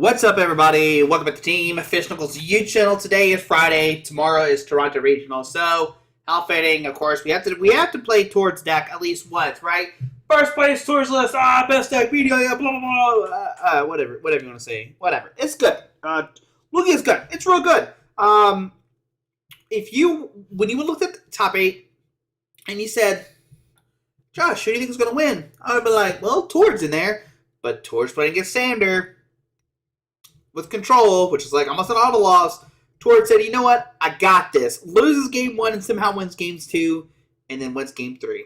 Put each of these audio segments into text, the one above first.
What's up, everybody? Welcome back to Team Fish Knuckles YouTube channel. Today is Friday. Tomorrow is Toronto Regional. So, how fitting, of course, we have to play towards deck at least once, right? First place towards list. Best deck, BDIF, blah blah blah. Whatever you want to say. Whatever. It's good. Lugia's good. It's real good. When you looked at the top 8 and you said, Josh, who do you think is going to win? I would be like, well, Tord's in there, but Tord's playing against Sander with control, which is like almost an auto loss. Tord said, you know what? I got this. Loses game 1 and somehow wins games 2 and then wins game 3.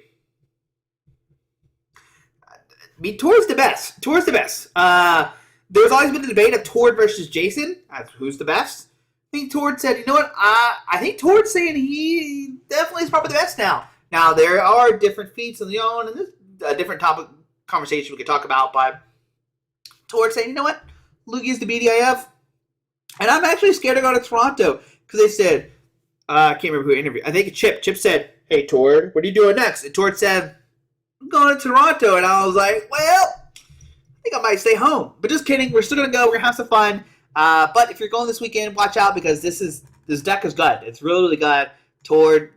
I mean, Tord's the best. Tord's the best. There's always been a debate of Tord versus Jason as who's the best. I think Tord said, you know what? I think Tord's saying he definitely is probably the best now. Now, there are different feats on the own, and this is a different topic conversation we could talk about, but Tord saying, you know what? Lugia's the BDIF. And I'm actually scared to go to Toronto because they said, I can't remember who interviewed. I think Chip. Chip said, hey, Tord, what are you doing next? And Tord said, I'm going to Toronto. And I was like, well, I think I might stay home. But just kidding. We're still going to go. We're going to have some fun. But if you're going this weekend, watch out because this deck is good. It's really, really good. Tord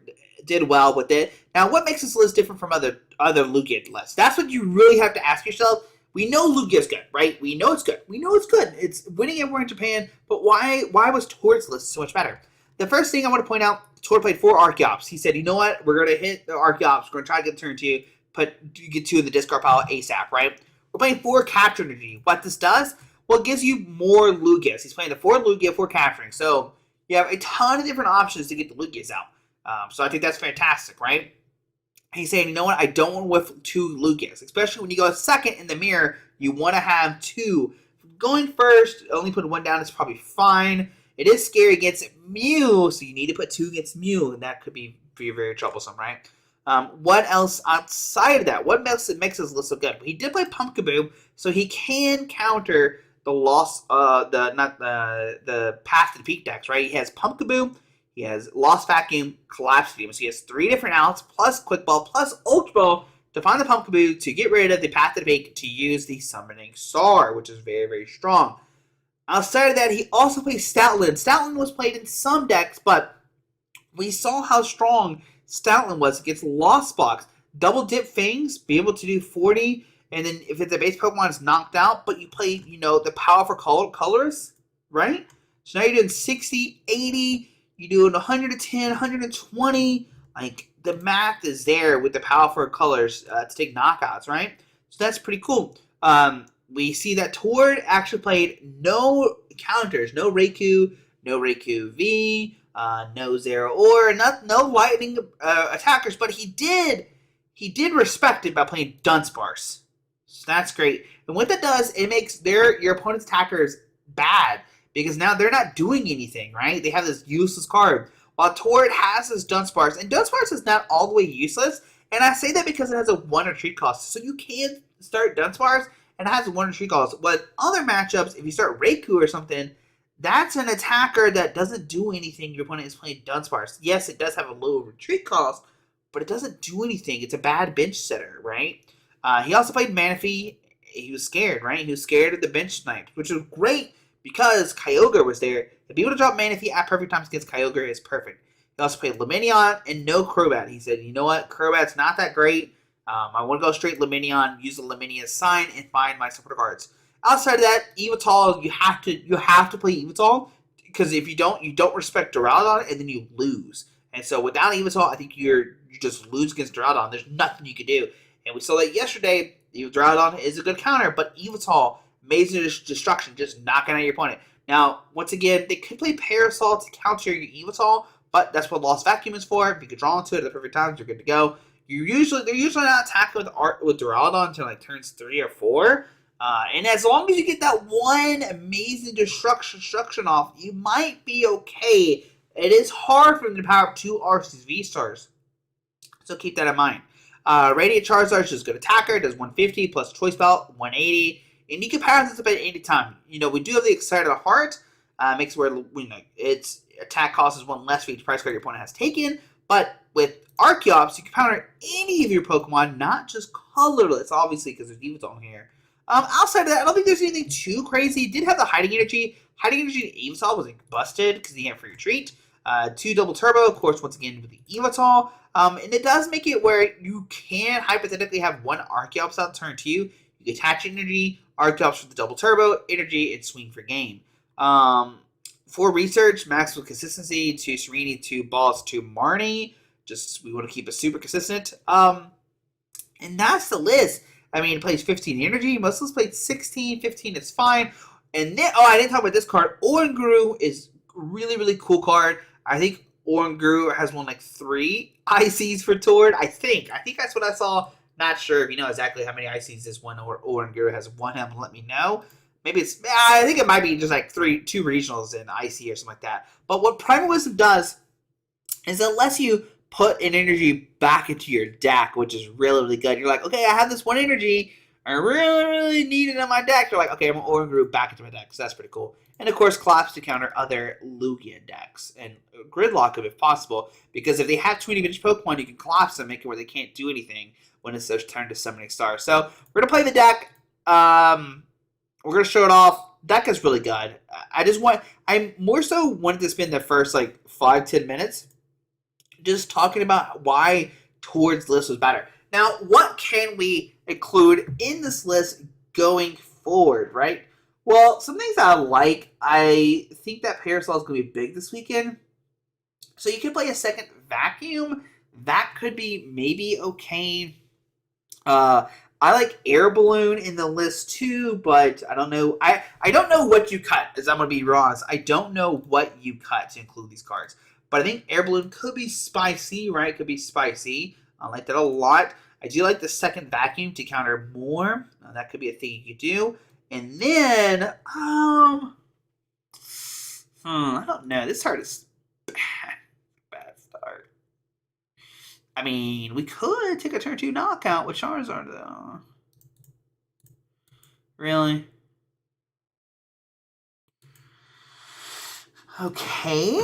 did well with it. Now, what makes this list different from other Lugia lists? That's what you really have to ask yourself. We know Lugia's good, right? We know it's good. We know it's good. It's winning everywhere in Japan, but why was Tord's list so much better? The first thing I want to point out, Tord played 4 Archeops. He said, you know what? We're going to hit the Archeops. We're going to try to get turn 2, get 2 in the discard pile ASAP, right? We're playing 4 Capture Energy. What this does? Well, it gives you more Lugias. He's playing the 4 Lugia, 4 Capturing. So you have a ton of different options to get the Lugias out. So I think that's fantastic, right? He's saying, you know what? I don't want to whiff 2 Lugias. Especially when you go second in the mirror, you want to have 2. Going first, only putting 1 down is probably fine. It is scary against Mew, so you need to put 2 against Mew, and that could be very, very troublesome, right? What else outside of that? What makes this list so good? He did play Pumpkaboo, so he can counter the the Path to the Peak decks, right? He has Pumpkaboo. He has Lost Vacuum, Collapsed Stadium. So he has 3 different outs, plus Quick Ball, plus Ultra Ball to find the Pumpkaboo to get rid of the Path to the Peak to use the Summoning SAR, which is very, very strong. Outside of that, he also plays Stoutland. Stoutland was played in some decks, but we saw how strong Stoutland was against Lost Box. Double dip Fangs, be able to do 40, and then if it's a base Pokemon, it's knocked out, but you play, the Powerful colors, right? So now you're doing 60, 80, you're doing 110, 120. Like, the math is there with the Powerful colors to take knockouts, right? So that's pretty cool. We see that Tord actually played no counters. No Raikou V, no Zero no lightning attackers, but he did respect it by playing Dunsparce. So that's great. And what that does, it makes your opponent's attackers bad. Because now they're not doing anything, right? They have this useless card. While Tord has this Dunsparce. And Dunsparce is not all the way useless. And I say that because it has a 1 retreat cost. So you can start Dunsparce and it has a 1 retreat cost. But other matchups, if you start Raikou or something, that's an attacker that doesn't do anything. Your opponent is playing Dunsparce. Yes, it does have a low retreat cost, but it doesn't do anything. It's a bad bench setter, right? He also played Manaphy. He was scared, right? He was scared of the bench snipe, which was great. Because Kyogre was there, to be able to drop Manaphy at perfect times against Kyogre is perfect. He also played Lumineon and no Crobat. He said, you know what, Crobat's not that great. I want to go straight Lumineon, use the Lumineon sign, and find my supporter cards. Outside of that, Yveltal, you have to play Yveltal, because if you don't respect Duraludon, and then you lose. And so without Yveltal, I think you just lose against Duraludon. There's nothing you can do. And we saw that yesterday. Duraludon is a good counter, but Yveltal, amazing destruction, just knocking out your opponent. Now, once again, they could play Parasol to counter your Yveltal, but that's what Lost Vacuum is for. If you could draw into it at the perfect times, you're good to go. They're usually not attacking with Duraludon until like turns 3 or 4. And as long as you get that one amazing destruction off, you might be okay. It is hard for them to power up 2 Arceus V-Stars. So keep that in mind. Radiant Charizard is just a good attacker. It does 150 plus Choice Belt, 180. And you can power this up at any time. We do have the Excited Heart. Makes it where its attack cost is 1 less for each price card your opponent has taken. But with Archeops, you can counter any of your Pokemon, not just colorless, obviously, because there's Yveltal here. Outside of that, I don't think there's anything too crazy. It did have the Hiding Energy. Hiding Energy Yveltal was like busted because he had for your treat. 2 double turbo, of course, once again with the Yveltal. And it does make it where you can hypothetically have one Archeops out turn 2. You can attach energy, Archeops for the double turbo, energy, and swing for game. For research, max with consistency to Serena to Balls to Marnie. Just we want to keep it super consistent. And that's the list. I mean, it plays 15 energy. Most of us played 16, 15 is fine. And then, I didn't talk about this card. Oranguru is really, really cool card. I think Oranguru has won like 3 ICs for Tord. I think that's what I saw. Not sure if you know exactly how many ICs this one or Oranguru has won him. Let me know. Maybe it's, I think it might be just like 2 regionals in IC or something like that. But what Primal Wisdom does is it lets you put an energy back into your deck, which is really, really good. You're like, okay, I have this one energy. I really, really need it in my deck. You're like, okay, I'm going to Oranguru back into my deck. So that's pretty cool. And, of course, Collapse to counter other Lugia decks. And Gridlock them if possible. Because if they have 20 vintage Pokemon, you can Collapse them, make it where they can't do anything when it's their turn to Summoning Star. So we're going to play the deck. We're going to show it off. Deck is really good. I more so wanted to spend the first, like, 5-10 minutes just talking about why Tord's list was better. Now, what can we include in this list going forward, right? Well, some things that I like. I think that Parasol is going to be big this weekend. So you can play a second Vacuum. That could be maybe okay. I like Air Balloon in the list too, but I don't know. I don't know what you cut, as I'm going to be honest. I don't know what you cut to include these cards. But I think Air Balloon could be spicy, right? Could be spicy. I like that a lot. I do like the second Vacuum to counter more. That could be a thing you could do. And then, I don't know. This card is bad start. I mean, we could take a turn 2 knockout with Charizard, though. Really? Okay.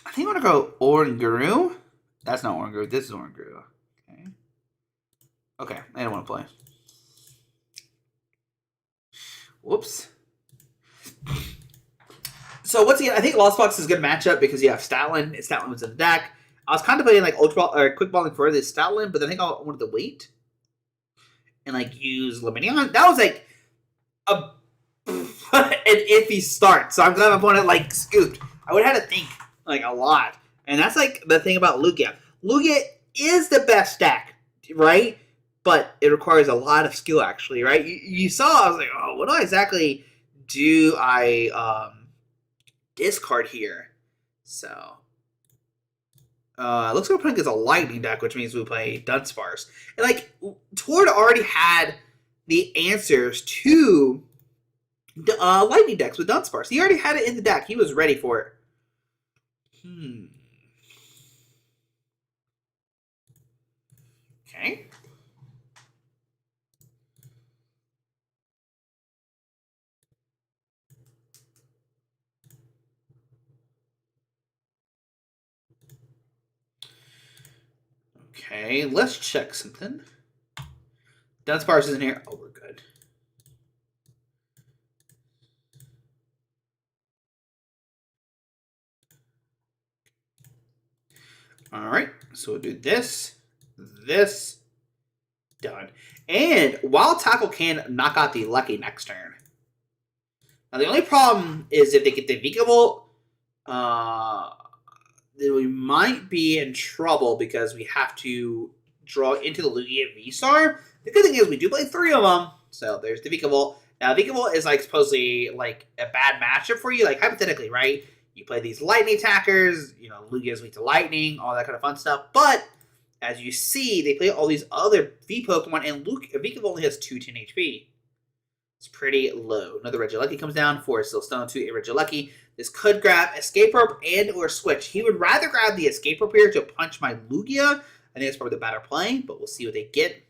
I think I'm going to go Oranguru. That's not Oranguru. This is Oranguru. Okay. Okay. I don't want to play. Whoops. So once again, I think Lost Box is a good matchup because you have Stoutland. Stoutland was in the deck. I was contemplating like Ultra Ball or Quick Balling for this Stoutland, but I think I wanted to wait and like use Lumineon. That was like an iffy start. So I'm glad my opponent like scooped. I would have had to think like a lot. And that's like the thing about Lugia. Lugia is the best deck, right? But it requires a lot of skill actually, right? You saw, I was like, oh, what do I exactly do I discard here? So looks like we're playing against a lightning deck, which means we play Dunsparce. And like Tord already had the answers to lightning decks with Dunsparce. He already had it in the deck. He was ready for it. Okay. Okay, let's check something. Dunsparce isn't here. Oh, we're good. Alright, so we'll do this, done. And Wild Tackle can knock out the Lucky next turn. Now the only problem is if they get the Vikavolt, then we might be in trouble because we have to draw into the Lugia VSTAR. The good thing is we do play 3 of them, so there's the Vikavolt. Now Vikavolt is like supposedly like a bad matchup for you, like hypothetically, right? You play these lightning attackers, you know, Lugia's weak to lightning, all that kind of fun stuff. But as you see, they play all these other V Pokemon, and Vikavolt only has 210 HP. It's pretty low. Another Regieleki comes down, 4 Steel Stone, 2 Regieleki. This could grab Escape Rope and or Switch. He would rather grab the Escape Rope here to punch my Lugia. I think that's probably the better play, but we'll see what they get.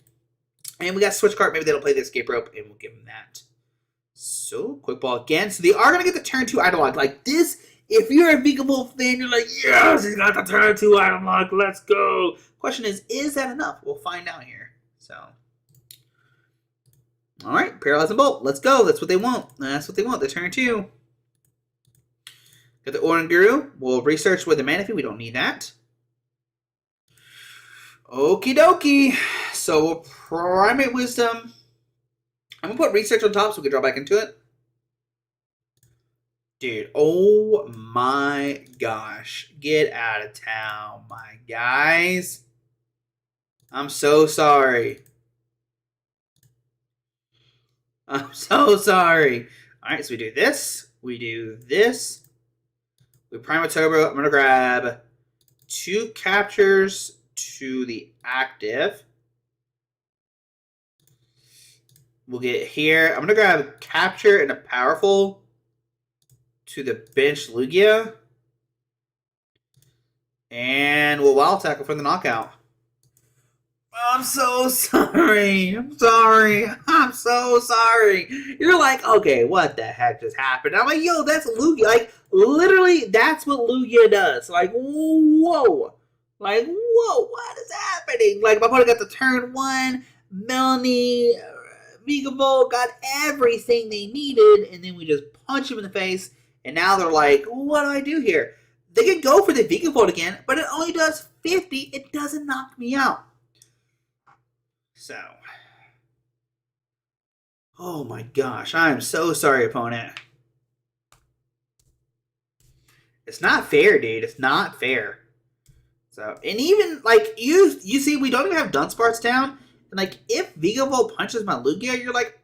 And we got Switch Card. Maybe they don't play the Escape Rope, and we'll give them that. So, Quick Ball again. So they are going to get the turn 2 item lock. Like this, if you're a Pokemon fan, you're like, yes, he's got the turn 2 item lock. Let's go. Question is that enough? We'll find out here. So, all right, Paralyze and Bolt. Let's go. That's what they want. That's what they want. The turn 2. Got the Oranguru. We'll research with the Manaphy. We don't need that. Okie dokie. So we'll Primate Wisdom. I'm going to put Research on top so we can draw back into it. Dude, oh my gosh. Get out of town, my guys. I'm so sorry. I'm so sorry. Alright, so we do this. We do this. We Primate Turbo. I'm going to grab 2 captures to the active. We'll get here. I'm going to grab Capture and a Powerful to the bench Lugia. And we'll Wild Tackle for the knockout. I'm so sorry. I'm sorry. I'm so sorry. You're like, okay, what the heck just happened? I'm like, yo, that's Lugia. Like, literally, that's what Lugia does. Like, whoa. Like, whoa, what is happening? Like, my opponent got the turn 1. Melanie, Pokeball got everything they needed, and then we just punch him in the face, and now they're like, what do I do here? They can go for the Pokeball again, but it only does 50. It doesn't knock me out. So, oh my gosh, I am so sorry, opponent. It's not fair, dude. It's not fair. So, and even, like, you see, we don't even have Dunsparce down. And, like, if Pokeball punches my Lugia, you're like,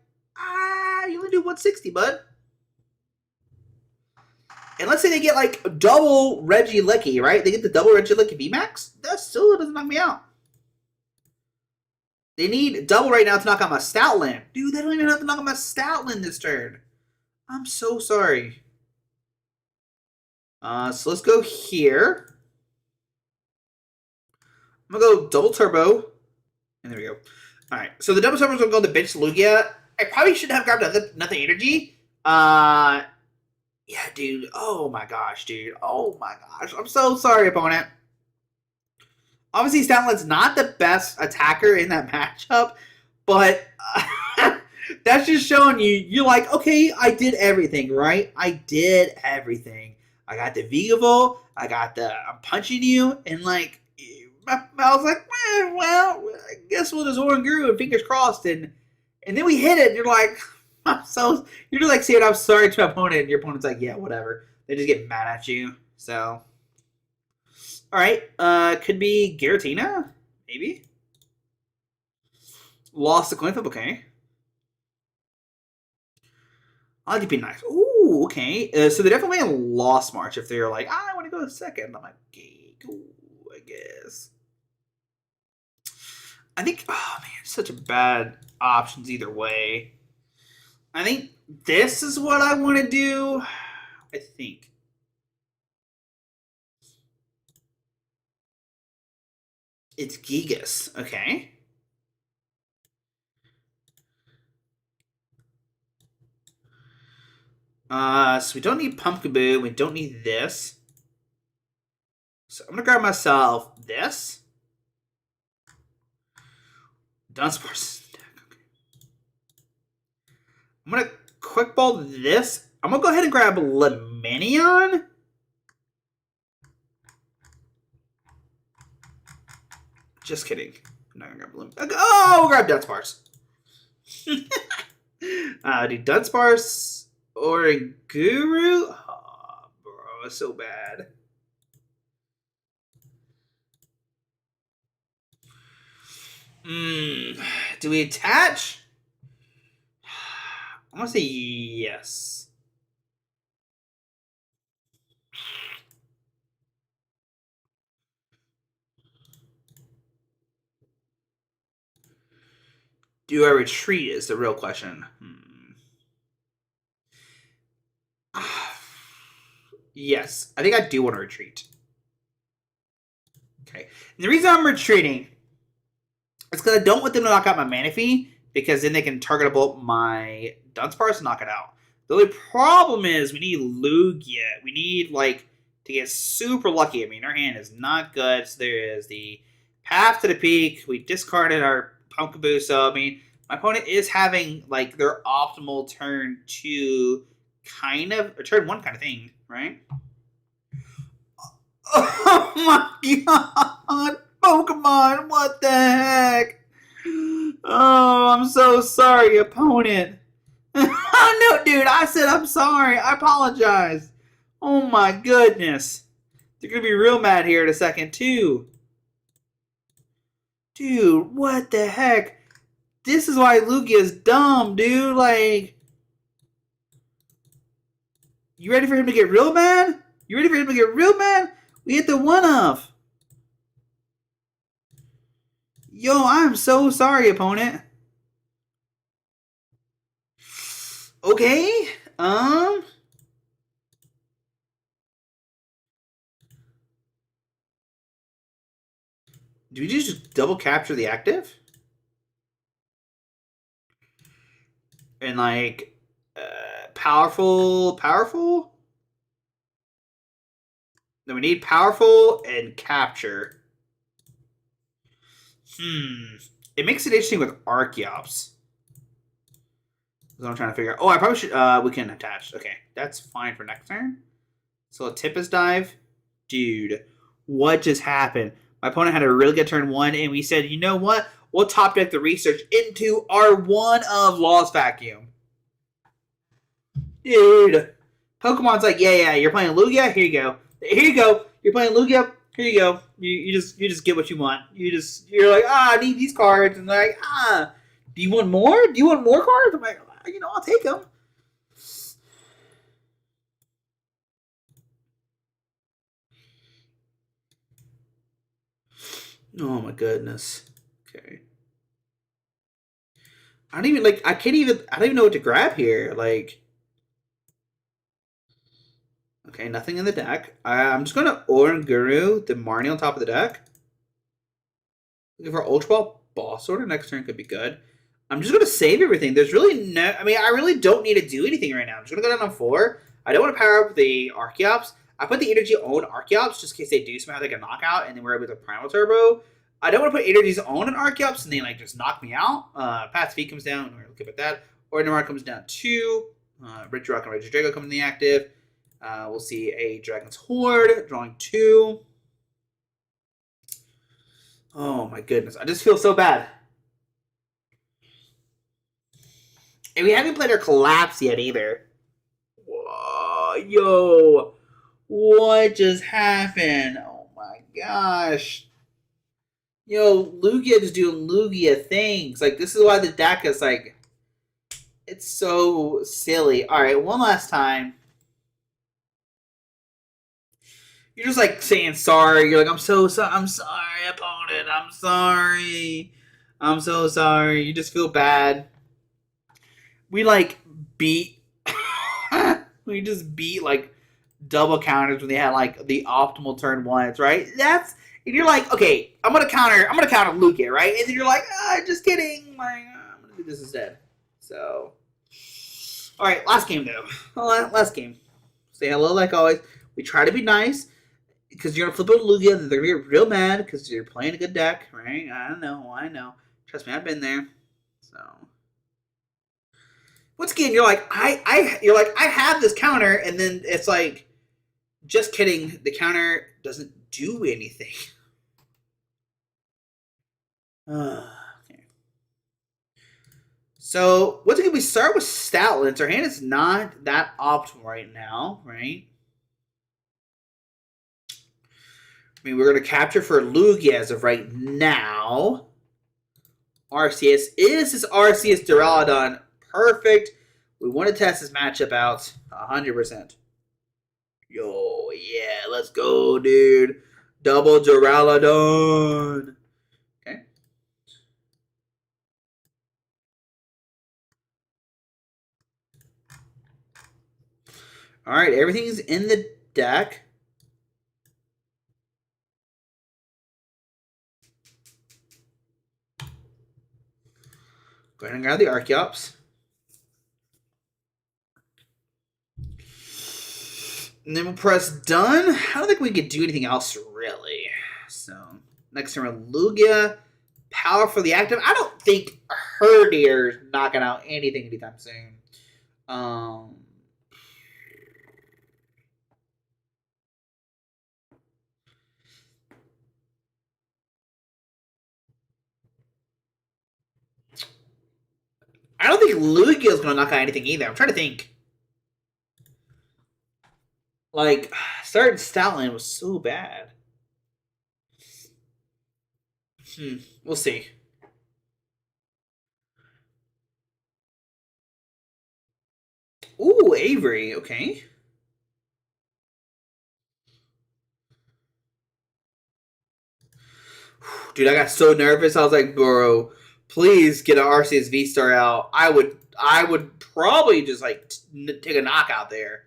you only do 160, bud. And let's say they get, like, double Regieleki, right? They get the double Regieleki VMAX. That still doesn't knock me out. They need double right now to knock out my Stoutland. Dude, they don't even have to knock out my Stoutland this turn. I'm so sorry. So let's go here. I'm going to go double turbo. And there we go. Alright, so the double turbo is going to go to bench Lugia. I probably should have grabbed another energy. Yeah, dude. Oh my gosh, dude. Oh my gosh. I'm so sorry, opponent. Obviously, Stoutland's not the best attacker in that matchup, but that's just showing you, you're like, okay, I did everything, right? I did everything. I got the Vigavolt, I'm punching you, and like, I was like, well, I guess we'll just Oranguru and fingers crossed, and then we hit it, and you're like, you're like saying I'm sorry to my opponent, and your opponent's like, yeah, whatever. They just get mad at you, so. Alright, could be Giratina, maybe. Lost the coin flip, okay. Oh, that'd be nice. Ooh, okay. So they definitely lost March if they're like, I want to go second. I'm like, okay, cool, I guess. I think, oh man, such a bad options either way. I think this is what I want to do. I think. It's Gigas, okay. So we don't need Pumpkaboo. We don't need this. So I'm gonna grab myself this. Dunsparce. Okay. I'm gonna quick ball this. I'm gonna go ahead and grab Lumineon. Just kidding. I'm not gonna grab Lumineon. Oh, we'll grab Dunsparce. Dude, Dunsparce. Oranguru? Oh, bro, it's so bad. Do we attach? I'm gonna say yes. Do I retreat is the real question. Yes, I think I do want to retreat. Okay. And the reason I'm retreating It's because I don't want them to knock out my Manaphy, because then they can targetable my Dunsparce and knock it out. The only problem is we need Lugia. We need, like, to get super lucky. I mean, our hand is not good. So there is the path to the peak. We discarded our Pumpkaboo. So, I mean, my opponent is having, like, their optimal turn 2 kind of, or turn 1 kind of thing, right? Oh my god! Pokemon, what the heck? Oh, I'm so sorry, opponent. Oh, no, dude, I said I'm sorry. I apologize. Oh my goodness. They're going to be real mad here in a second, too. Dude, what the heck? This is why Lugia's dumb, dude. Like, you ready for him to get real mad? You ready for him to get real mad? We hit the one-off. Yo, I'm so sorry, opponent. Okay. Do we just double capture the active? And like, powerful? Then we need powerful and capture. It makes it interesting with Archeops. That's what I'm trying to figure out. Oh, I probably should, we can attach. Okay, that's fine for next turn. So a Tempest Dive. Dude, what just happened? My opponent had a really good turn 1, and we said, you know what? We'll top deck the research into our 1 of Lost Vacuum. Dude. Pokemon's like, yeah, you're playing Lugia? Here you go. Here you go. You're playing Lugia? Here you go. You just get what you want. You're like, I need these cards. And they're like, do you want more? Do you want more cards? I'm like, I'll take them. Oh my goodness. Okay. I don't even know what to grab here. Like, okay, nothing in the deck. I'm just going to Oranguru the Marnie on top of the deck. Looking for Ultra Ball Boss Order. Next turn could be good. I'm just going to save everything. There's really no... I mean, I really don't need to do anything right now. I'm just going to go down on 4. I don't want to power up the Archeops. I put the Energy on Archeops just in case they do somehow like a knockout and then we're able to Primal Turbo. I don't want to put Energy's on an Archeops and they like just knock me out. Path Speed comes down. We're looking at that. Ordinary comes down 2. Red Rock and Red Drago come in the active. We'll see a Dragon's Horde drawing 2. Oh my goodness. I just feel so bad. And we haven't played our Collapse yet either. Whoa, yo. What just happened? Oh my gosh. Yo, Lugia is doing Lugia things. Like, this is why the deck is like... It's so silly. Alright, one last time. You're just like saying sorry. You're like, I'm sorry, opponent. I'm sorry. I'm so sorry. You just feel bad. We like beat we just beat like double counters when they had like the optimal turn 1s, right? And you're like, okay, I'm gonna counter Lugia, right? And then you're like, just kidding. Like, I'm gonna do this instead. So alright, last game though. Last game. Say hello like always. We try to be nice. Because you're going to flip out Lugia, they're going to get real mad because you're playing a good deck, right? I know. Trust me, I've been there. So, once again, you're like, I have this counter, and then it's like, just kidding, the counter doesn't do anything. Okay. So, once again, we start with Stoutland. Our hand is not that optimal right now, right? I mean, we're going to capture for Lugia as of right now. RCS. Is this RCS Duraludon perfect? We want to test this matchup out 100%. Yo, yeah, let's go, dude. Double Duraludon. Okay. All right, everything's in the deck. Go ahead and grab the Archeops. And then we'll press done. I don't think we could do anything else really. So next turn, Lugia, Powerful the active. I don't think Herdier is knocking out anything anytime soon. I don't think Lugia is going to knock out anything either. I'm trying to think. Like, starting Stoutland was so bad. We'll see. Ooh, Avery. Okay. Dude, I got so nervous. I was like, bro, please get an Arceus VSTAR out. I would probably just like take a knockout there.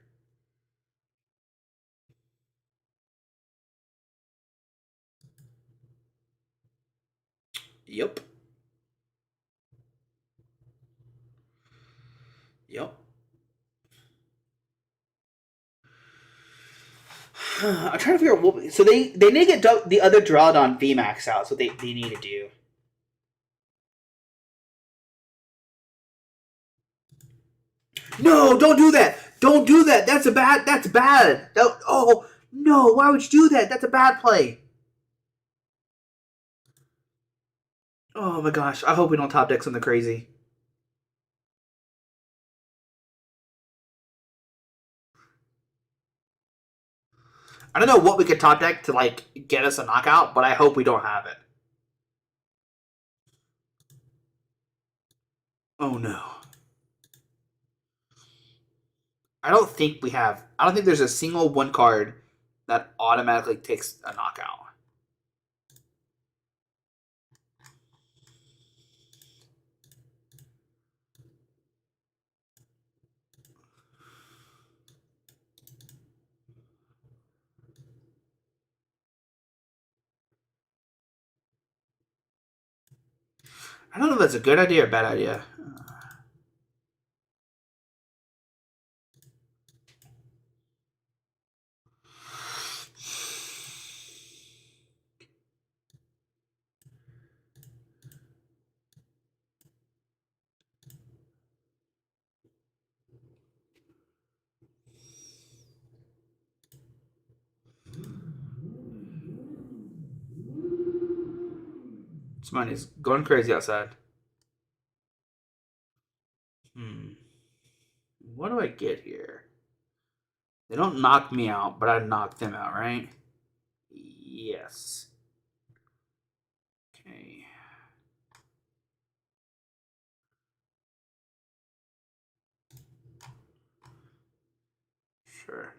Yep. Yep. I'm trying to figure out what. So they need to get the other Drawdon VMAX out. So they need to do. No, don't do that. Don't do that. That's bad. That's bad. Oh no! Why would you do that? That's a bad play. Oh my gosh! I hope we don't top deck something crazy. I don't know what we could top deck to like get us a knockout, but I hope we don't have it. Oh no. I don't think we have. I don't think there's a single one card that automatically takes a knockout. I don't know if that's a good idea or a bad idea. This money's going crazy outside. What do I get here? They don't knock me out, but I knock them out, right? Yes. Okay. Sure.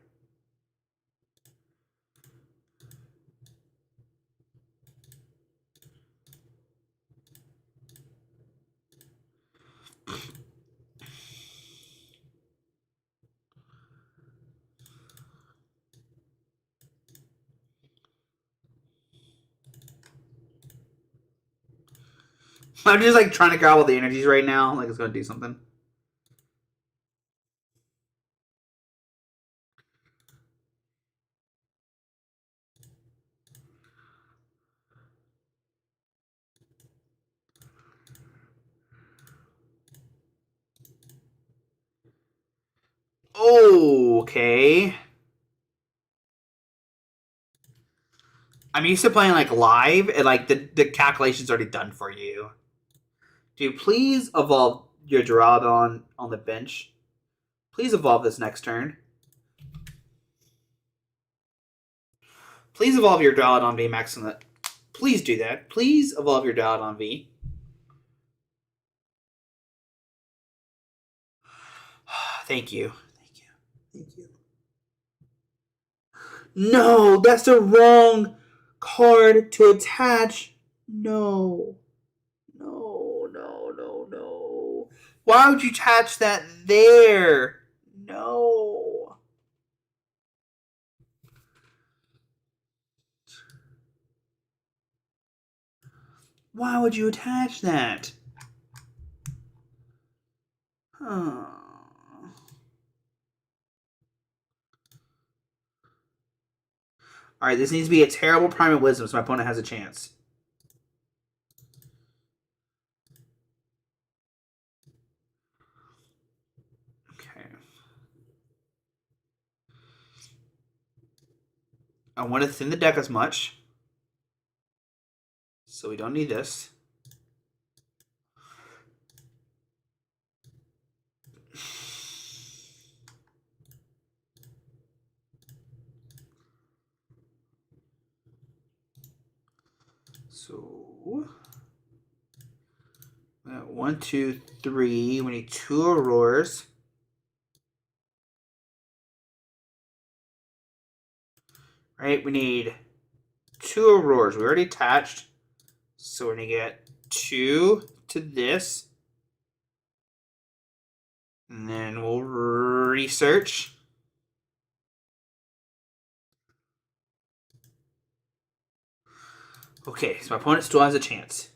I'm just like trying to grab all the energies right now. Like it's gonna do something. Oh, okay. I'm used to playing like live, and like the calculation's already done for you. Dude, please evolve your Duraludon on the bench. Please evolve this next turn. Please evolve your Duraludon VMAX on the. Please do that. Please evolve your Duraludon V. Thank you. Thank you. Thank you. No, that's the wrong card to attach. No. No, no, no, no. Why would you attach that there? No. Why would you attach that? Alright, this needs to be a terrible Prime of Wisdom so my opponent has a chance. Okay. I want to thin the deck as much. So we don't need this. So, 1, 2, 3. We need 2 Auroras. Right, we need 2 Auroras. We already attached. So we're going to get 2 to this. And then we'll research. Okay, so my opponent still has a chance.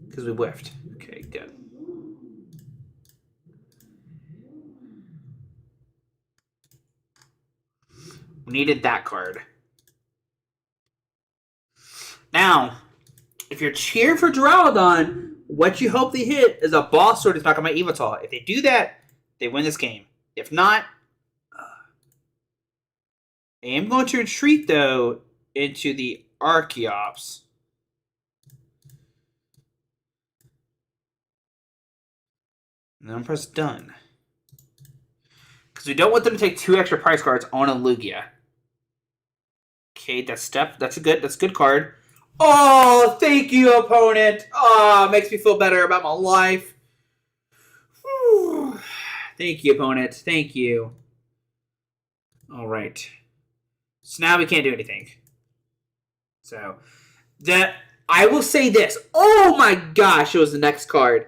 Because we whiffed. Okay, good. We needed that card. Now, if you're cheering for Duraludon, what you hope they hit is a boss sword to knock on my Yveltal. If they do that, they win this game. If not, I am going to retreat, though, into the Archeops. And then press done. Because we don't want them to take 2 extra price cards on a Lugia. Okay, that's a good card. Oh, thank you, opponent. Oh, it makes me feel better about my life. Whew. Thank you, opponent. Thank you. All right. So now we can't do anything. So I will say this. Oh my gosh, it was the next card.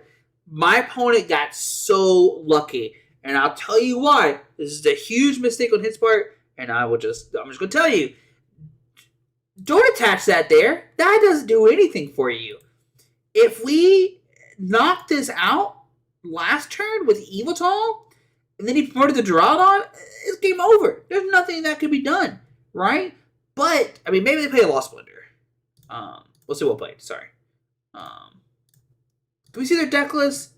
My opponent got so lucky. And I'll tell you why. This is a huge mistake on his part. And I'm just going to tell you. Don't attach that there. That doesn't do anything for you. If we knock this out last turn with Yveltal, and then he promoted the Duraludon, it's game over. There's nothing that could be done, right? But, I mean, maybe they play a Lost Splendor. We'll see what played. Sorry. Can we see their deck list?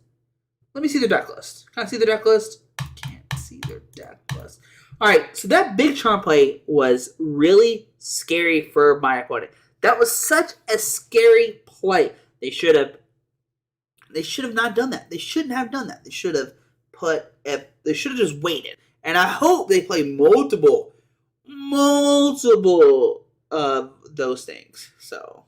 Let me see their deck list. Can I see their deck list? Can't see their deck list. All right, so that big charm play was really scary for my opponent. That was such a scary play. They should have not done that. They shouldn't have done that. They should have just waited. And I hope they play multiple of those things. So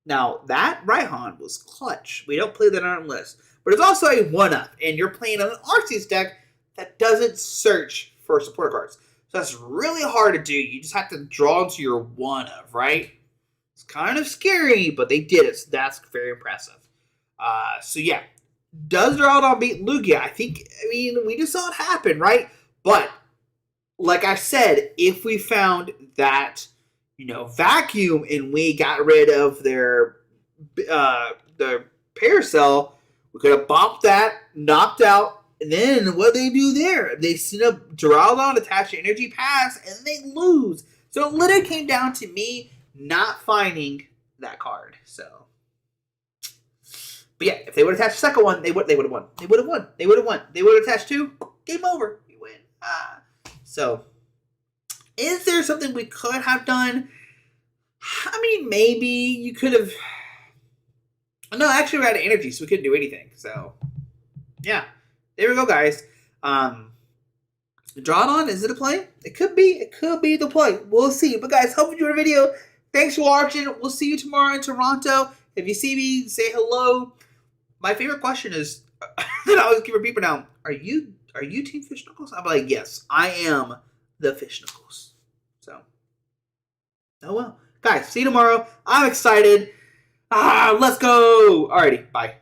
now that Raihan was clutch. We don't play that on our list. But it's also a 1-up, and you're playing on an Arceus deck that doesn't search for supporter cards. So that's really hard to do. You just have to draw into your 1-of, right? It's kind of scary, but they did it, so that's very impressive. So yeah, does Duraludon beat Lugia? I mean, we just saw it happen, right? But, like I said, if we found that, vacuum and we got rid of their Paracel, we could have bopped that, knocked out, and then what they do there? They send up Duraludon, attach Energy Pass, and they lose. So it literally came down to me not finding that card. So, but yeah, if they would have attached the second one, they would have won. They would have won. They would have won. They would have attached 2. Game over. We win. So, is there something we could have done? I mean, maybe you could have. No, actually, we're out of energy, so we couldn't do anything. So, yeah. There we go, guys. Duraludon, is it a play? It could be. It could be the play. We'll see. But, guys, hope you enjoyed the video. Thanks for watching. We'll see you tomorrow in Toronto. If you see me, say hello. My favorite question is that I always give people now, are you Team Fish Knuckles? I'm like, yes, I am the Fish Knuckles. So, oh well. Guys, see you tomorrow. I'm excited. Let's go. Alrighty, bye.